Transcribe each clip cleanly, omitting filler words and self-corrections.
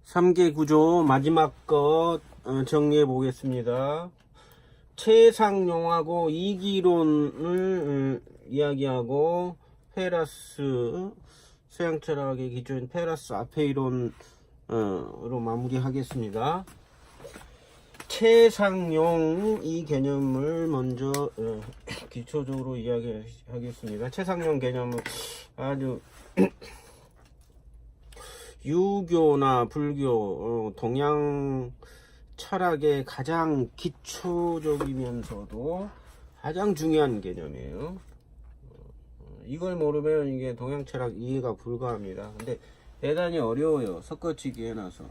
3개 구조 마지막 것 정리해 보겠습니다. 최상용하고 이기론을 이야기하고 페라스 서양철학의 기초인 페라스 앞에 이론으로 마무리하겠습니다. 최상용 이 개념을 먼저 기초적으로 이야기하겠습니다. 최상용 개념은 아주 유교나 불교, 동양 철학의 가장 기초적이면서도 가장 중요한 개념이에요. 이걸 모르면 이게 동양 철학 이해가 불가합니다. 근데 대단히 어려워요. 섞어치기 해놔서.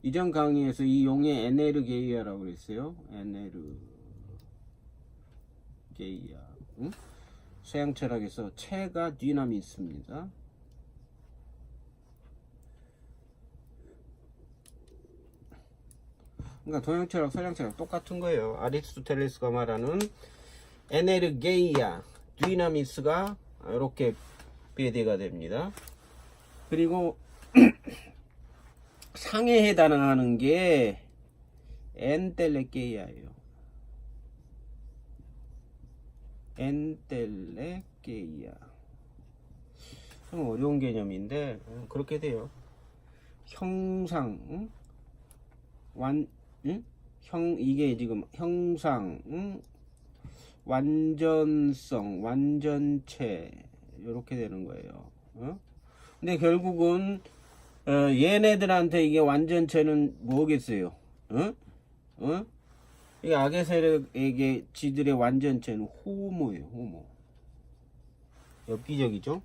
이전 강의에서 이 용의 에네르게이아라고 그랬어요. 에네르게이아. 서양 철학에서 체가 디나미스입니다. 그러니까 동양 철학, 서양 철학 똑같은 거예요. 아리스토텔레스가 말하는 에네르게이아, 디나미스가 이렇게 배대가 됩니다. 그리고 상에 해당하는 게 엔텔레게이아예요. 엔텔레게이아. 좀 어려운 개념인데 그렇게 돼요. 형상, 이게 지금 형상, 완전성, 완전체 이렇게 되는 거예요. 근데 결국은 얘네들한테 이게 완전체는 뭐겠어요? 이 악의 세력에게 지들의 완전체는 호모예요. 호모. 엽기적이죠?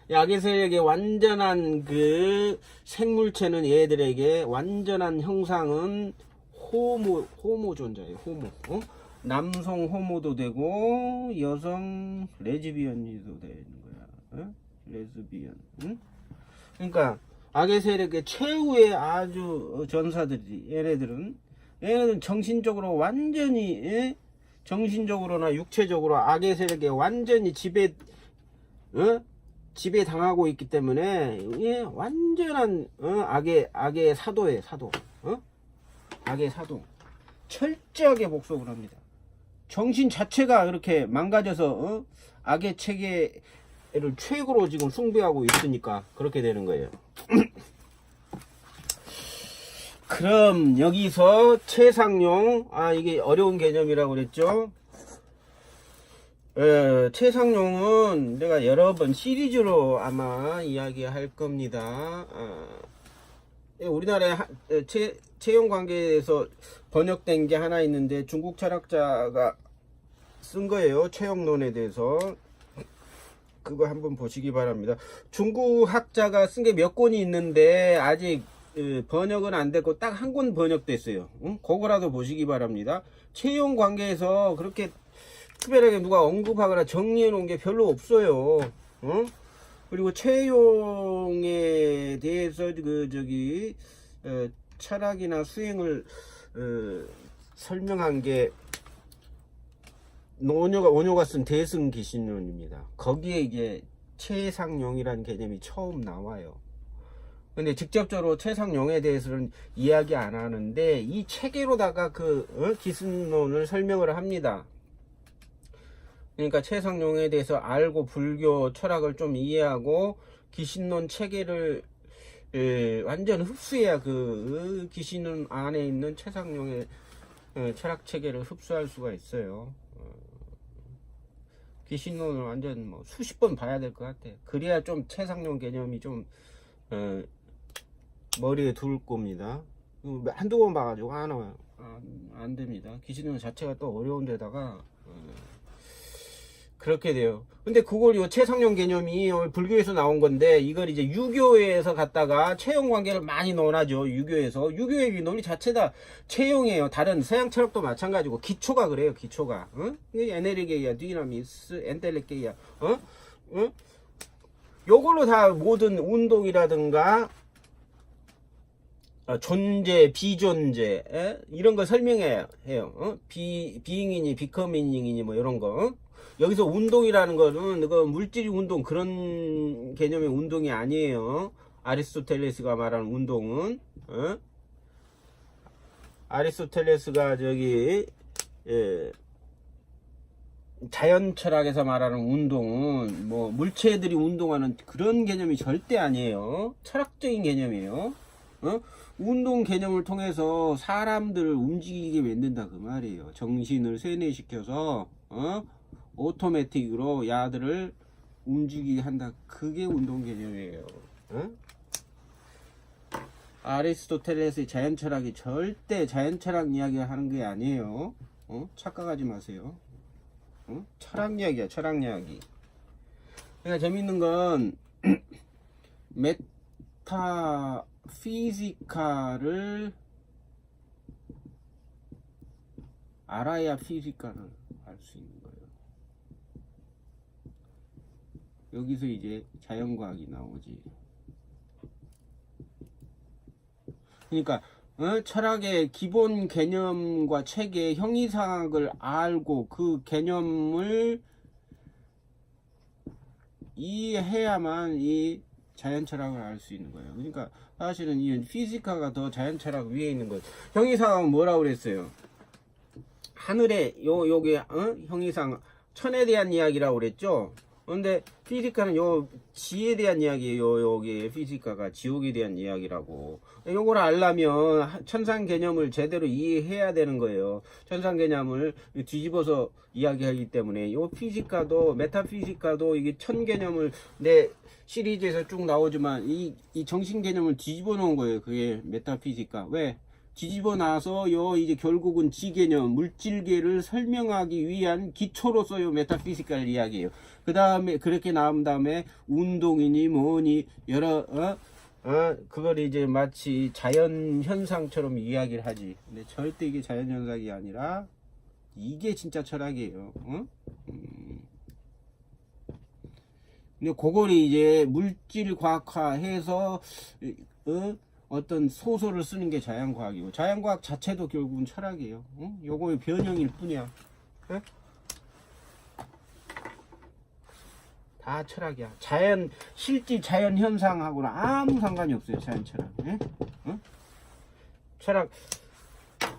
악의 세력의 완전한 그 생물체는 얘들에게 완전한 형상은 호모 존재예요. 호모. 남성 호모도 되고 여성 레즈비언이도 되는 거야. 레즈비언. 그러니까 악의 세력의 최후의 아주 전사들이 얘네들은 정신적으로 완전히 정신적으로나 육체적으로 악의 세력에 완전히 지배 당하고 있기 때문에 완전한 악의 사도예요. 사도. 악의 사도. 철저하게 복속을 합니다. 정신 자체가 이렇게 망가져서 악의 체계를 최고로 지금 숭배하고 있으니까 그렇게 되는 거예요. 그럼 여기서 최상용, 이게 어려운 개념이라고 그랬죠. 최상용은 내가 여러 번 시리즈로 아마 이야기할 겁니다. 우리나라에 채용 관계에서 번역된 게 하나 있는데 중국 철학자가 쓴 거예요. 채용론에 대해서. 그거 한번 보시기 바랍니다. 중국 학자가 쓴 게 몇 권이 있는데 아직 번역은 안 됐고 딱 한 권 번역됐어요. 그거라도 보시기 바랍니다. 채용 관계에서 그렇게 특별하게 누가 언급하거나 정리해 놓은 게 별로 없어요. 그리고 채용에 대해서 철학이나 수행을 설명한 게 오녀가 쓴 대승기신론입니다. 거기에 이제 최상용이라는 개념이 처음 나와요. 근데 직접적으로 최상용에 대해서는 이야기 안 하는데 이 체계로다가 기신론을 설명을 합니다. 그러니까 최상용에 대해서 알고 불교 철학을 좀 이해하고 기신론 체계를 완전 흡수해야 그 기신론 안에 있는 최상용의 철학 체계를 흡수할 수가 있어요. 기신론을 완전 수십 번 봐야 될 것 같아. 그래야 좀 최상용 개념이 좀 머리에 들 겁니다. 한두 번 봐가지고 안 됩니다. 기신론 자체가 또 어려운 데다가 그렇게 돼요. 근데 그걸 최상용 개념이 불교에서 나온 건데 이걸 이제 유교에서 갖다가 채용 관계를 많이 논하죠. 유교의 논리 자체가 채용이에요. 다른 서양 철학도 마찬가지고 기초가 그래요. 기초가. 에네르게이아, 디나미스, 엔텔레게이아. 요걸로 다 모든 운동이라든가 존재, 비존재 이런 거 설명해요. 비잉이니 비커미닝이니 뭐 이런 거. 여기서 운동이라는 거는 그 물질 운동 그런 개념의 운동이 아니에요. 아리스토텔레스가 말하는 운동은 아리스토텔레스가 저기 자연 철학에서 말하는 운동은 뭐 물체들이 운동하는 그런 개념이 절대 아니에요. 철학적인 개념이에요. 운동 개념을 통해서 사람들을 움직이게 만든다 그 말이에요. 정신을 세뇌시켜서 오토매틱으로 야들을 움직이게 한다. 그게 운동 개념이에요. 아리스토텔레스의 자연 철학이 절대 자연 철학 이야기를 하는 게 아니에요. 착각하지 마세요. 철학 이야기야, 철학 이야기. 그러니까 재밌는 건 메타피지카를 알아야 피지카를 알 수 있는 거예요. 여기서 이제 자연과학이 나오지. 그러니까 철학의 기본 개념과 체계, 형이상학을 알고 그 개념을 이해해야만 이 자연 철학을 알 수 있는 거예요. 그러니까 사실은 이 피지카가 더 자연 철학 위에 있는 거예요. 형이상학은 뭐라고 그랬어요? 하늘에 요게 형이상 천에 대한 이야기라고 그랬죠. 근데 피지카는 요 지에 대한 이야기예요. 여기 피지카가 지옥에 대한 이야기라고. 요걸 알려면 천상 개념을 제대로 이해해야 되는 거예요. 천상 개념을 뒤집어서 이야기하기 때문에 요 피지카도 메타피지카도 이게 천 개념을 내 시리즈에서 쭉 나오지만 이 정신 개념을 뒤집어 놓은 거예요. 그게 메타피지카. 왜? 뒤집어 놔서 이제 결국은 지개념, 물질계를 설명하기 위한 기초로서 요 메타피지카를 이야기해요. 그 다음에 그렇게 나온 다음에 운동이니 뭐니 여러 그걸 이제 마치 자연 현상처럼 이야기를 하지. 근데 절대 이게 자연 현상이 아니라 이게 진짜 철학이에요. 근데 그걸 이제 물질 과학화해서 어떤 소설을 쓰는 게 자연과학이고, 자연과학 자체도 결국은 철학이에요. 요거의 변형일 뿐이야. 다 철학이야. 실제 자연 현상하고는 아무 상관이 없어요. 자연 철학. 철학,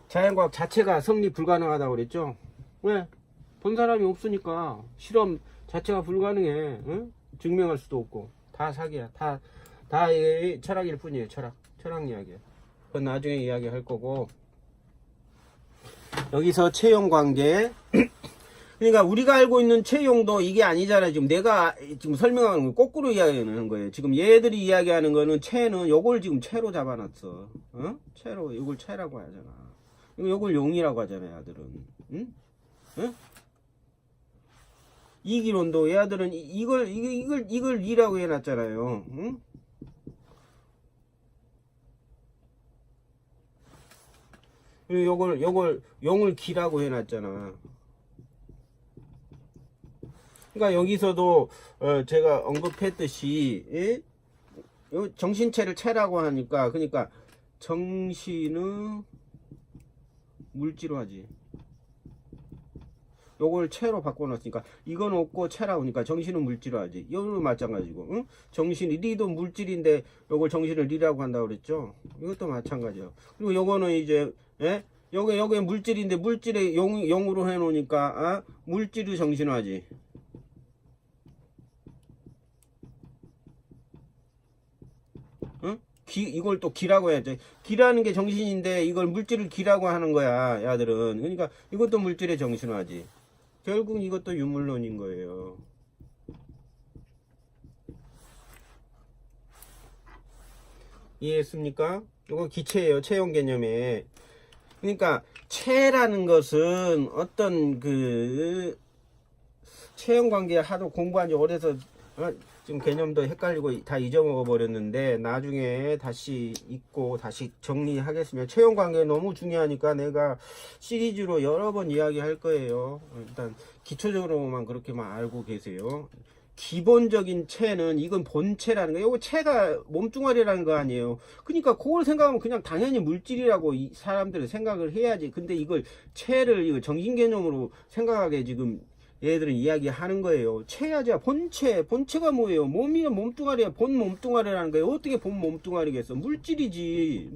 자연과학 자체가 성립 불가능하다고 그랬죠. 왜? 본 사람이 없으니까 실험 자체가 불가능해. 증명할 수도 없고. 다 사기야. 다 철학일 뿐이에요. 철학 이야기야. 그건 나중에 이야기할 거고. 여기서 채용 관계. 그러니까 우리가 알고 있는 채용도 이게 아니잖아요. 지금 내가 지금 설명하는 건 거꾸로 이야기하는 거예요. 지금 얘들이 이야기하는 거는 채는 요걸 지금 채로 잡아놨어. 채로 요걸 채라고 하잖아. 요걸 용이라고 하잖아요. 아들은. 응? 이기론도 얘들은 이걸 이라고 해놨잖아요. 응? 요걸 용을 기라고 해놨잖아. 그러니까 여기서도 제가 언급했듯이 정신체를 체라고 하니까 그러니까 정신은 물질로 하지. 요걸 체로 바꿔놨으니까 이건 없고 체라고 하니까 정신은 물질로 하지. 이거도 마찬가지고. 응? 정신이 리도 물질인데 요걸 정신을 리라고 한다고 그랬죠. 이것도 마찬가지야. 그리고 요거는 이제 여기 물질인데 물질에 용으로 해놓으니까 물질이 정신화지. 응? 이걸 또 기라고 해야죠. 기라는 게 정신인데 이걸 물질을 기라고 하는 거야, 야들은. 그러니까 이것도 물질의 정신화지. 결국 이것도 유물론인 거예요. 이해했습니까? 이거 기체예요. 체형 개념에. 그러니까 체라는 것은 어떤 체형 관계 하도 공부한 지 오래서 지금 개념도 헷갈리고 다 잊어먹어 버렸는데 나중에 다시 읽고 다시 정리하겠습니다. 체형 관계 너무 중요하니까 내가 시리즈로 여러 번 이야기할 거예요. 일단 기초적으로만 그렇게만 알고 계세요. 기본적인 체는 이건 본체라는 거예요. 이거 체가 몸뚱아리라는 거 아니에요. 그러니까 그걸 생각하면 그냥 당연히 물질이라고 이 사람들은 생각을 해야지. 근데 이걸 체를 이거 정신 개념으로 생각하게 지금 얘들은 이야기하는 거예요. 체야자 본체가 뭐예요? 몸이야 몸뚱아리야. 본 몸뚱아리라는 거예요. 어떻게 본 몸뚱아리겠어? 물질이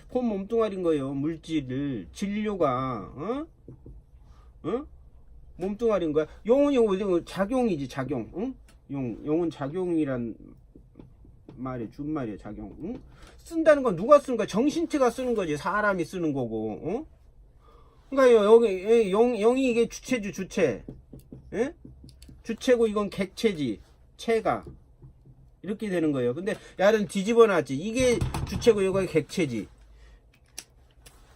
본 몸뚱아리인 거예요. 물질을 진료가 몸뚱아리인 거야. 용은 작용이지 작용. 응? 용은 작용이란 말이 준말이야 작용. 응? 쓴다는 건 누가 쓰는 거야? 정신체가 쓰는 거지. 사람이 쓰는 거고. 응? 그러니까 여기 영이 이게 주체주 주체. 예? 주체고 이건 객체지. 체가 이렇게 되는 거예요. 근데 야는 뒤집어 놨지. 이게 주체고 이거 객체지.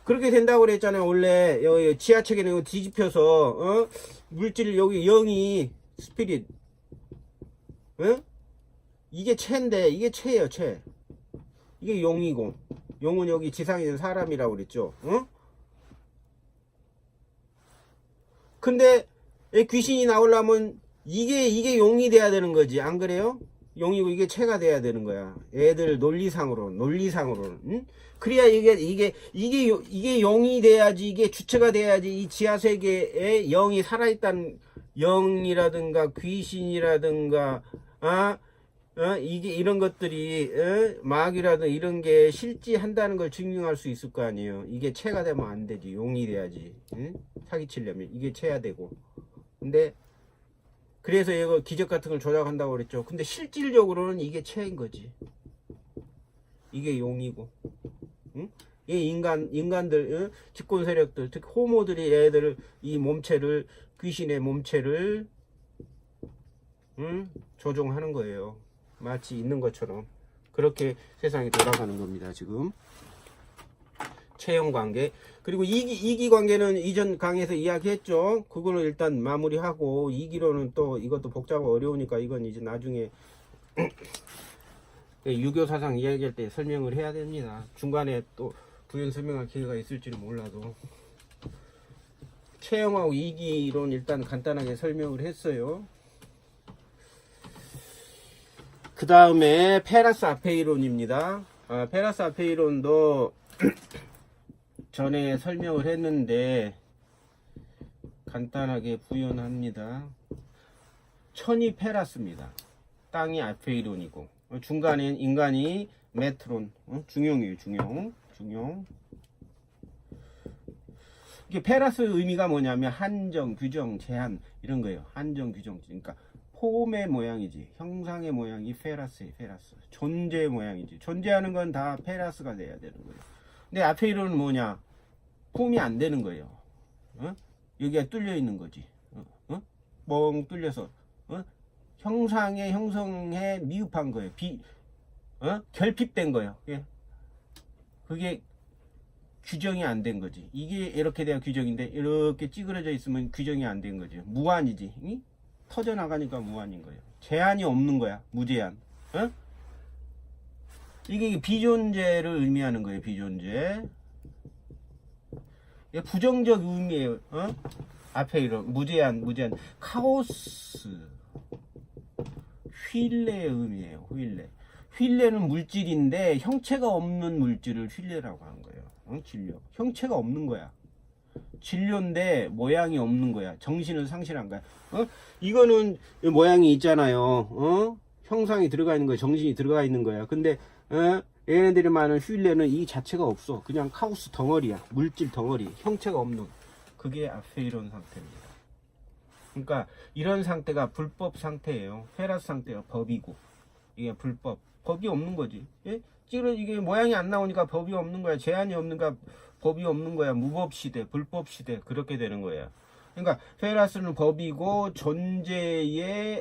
그렇게 된다고 그랬잖아요. 원래 여기 지하책에는 이거 뒤집혀서 물질 여기 영이 스피릿. 이게 체인데 이게 체예요. 체. 이게 용이고 용은 여기 지상에 있는 사람이라고 그랬죠. 근데 귀신이 나오려면 이게 용이 돼야 되는 거지. 안 그래요? 용이고 이게 체가 돼야 되는 거야. 애들 논리상으로는. 응? 그래야 이게 용이 돼야지. 이게 주체가 돼야지. 이 지하세계에 영이 살아있다는 영이라든가 귀신이라든가 이게 이런 것들이 마귀라든 이런 게 실지한다는 걸 증명할 수 있을 거 아니에요. 이게 체가 되면 안 되지. 용이 돼야지. 응? 사기치려면 이게 체야 되고. 근데 그래서 이거 기적 같은 걸 조작한다고 그랬죠. 근데 실질적으로는 이게 체인 거지. 이게 용이고. 응? 이 인간들 집권 세력들 특히 호모들이 애들을 이 몸체를 귀신의 몸체를 조종하는 거예요. 마치 있는 것처럼 그렇게 세상이 돌아가는 겁니다. 지금 체형 관계 그리고 이기 관계는 이전 강의에서 이야기했죠. 그거는 일단 마무리하고 이기로는 또 이것도 복잡하고 어려우니까 이건 이제 나중에 유교 사상 이야기할 때 설명을 해야 됩니다. 중간에 또 부연 설명할 기회가 있을지는 몰라도 체형하고 이기론 일단 간단하게 설명을 했어요. 그 다음에 페라스 아페이론입니다. 페라스 아페이론도 전에 설명을 했는데 간단하게 부연합니다. 천이 페라스입니다. 땅이 아페이론이고 중간엔 인간이 메트론 중용이에요. 중용. 이게 페라스 의미가 뭐냐면 한정, 규정, 제한 이런 거예요. 한정, 규정. 그러니까 폼의 모양이지. 형상의 모양이 페라스예요. 페라스. 존재의 모양이지. 존재하는 건 다 페라스가 돼야 되는 거예요. 근데 아페이론은 뭐냐? 폼이 안 되는 거예요. 여기가 뚫려 있는 거지. 뻥 뚫려서 형성에 미흡한 거예요. 결핍된 거예요. 그게 규정이 안 된 거지. 이게 이렇게 돼야 규정인데 이렇게 찌그러져 있으면 규정이 안 된 거지. 무한이지. 응? 터져 나가니까 무한인 거예요. 제한이 없는 거야. 무제한. 이게 비존재를 의미하는 거예요. 비존재. 부정적 의미예요. 아페이론 무제한. 카오스. 휠레의 의미예요. 휠레는 물질인데 형체가 없는 물질을 휠레라고 하는 거예요. 진료. 형체가 없는 거야. 진료인데 모양이 없는 거야. 정신을 상실한 거야. 이거는 모양이 있잖아요. 형상이 들어가 있는 거야. 정신이 들어가 있는 거야. 근데 얘네들이 말하는 휠레는 이 자체가 없어. 그냥 카오스 덩어리야. 물질 덩어리. 형체가 없는. 그게 아페이론 상태입니다. 그러니까 이런 상태가 불법 상태예요. 페라스 상태가 법이고 이게 불법. 법이 없는 거지. 예? 이게 모양이 안 나오니까 법이 없는 거야. 제한이 없는가 법이 없는 거야. 무법 시대, 불법 시대 그렇게 되는 거야. 그러니까 페라스는 법이고 존재의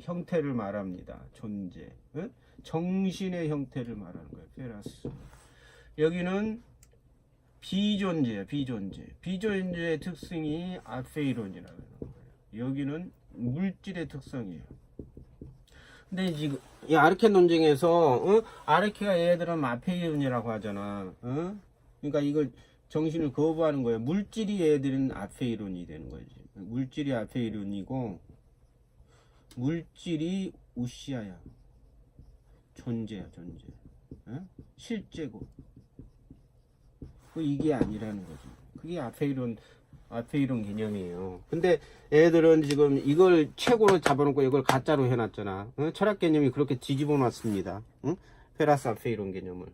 형태를 말합니다. 존재. 예? 정신의 형태를 말하는 거예요. 페라스. 여기는 비존재야. 비존재의 특성이 아페이론이라고 하는 거예요. 여기는 물질의 특성이에요. 근데 지금 이 아르케 논쟁에서 아르케가 얘들은 아페이론이라고 하잖아. 그러니까 이걸 정신을 거부하는 거예요. 물질이 얘들은 아페이론이 되는 거지. 물질이 아페이론이고 물질이 우시아야. 존재야. 실제고. 이게 아니라는 거지. 그게 아페이론 앞에 이런 개념이에요. 근데 애들은 지금 이걸 최고로 잡아놓고 이걸 가짜로 해놨잖아. 응? 철학 개념이 그렇게 뒤집어 놨습니다. 응? 페라스 앞에 이런 개념을.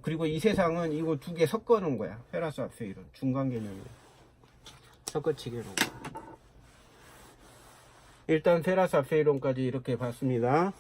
그리고 이 세상은 이거 두 개 섞어 놓은 거야. 페라스 앞에 이런 중간 개념을 섞어치게 놓은 거야. 일단 페라스 앞에 이론까지 이렇게 봤습니다.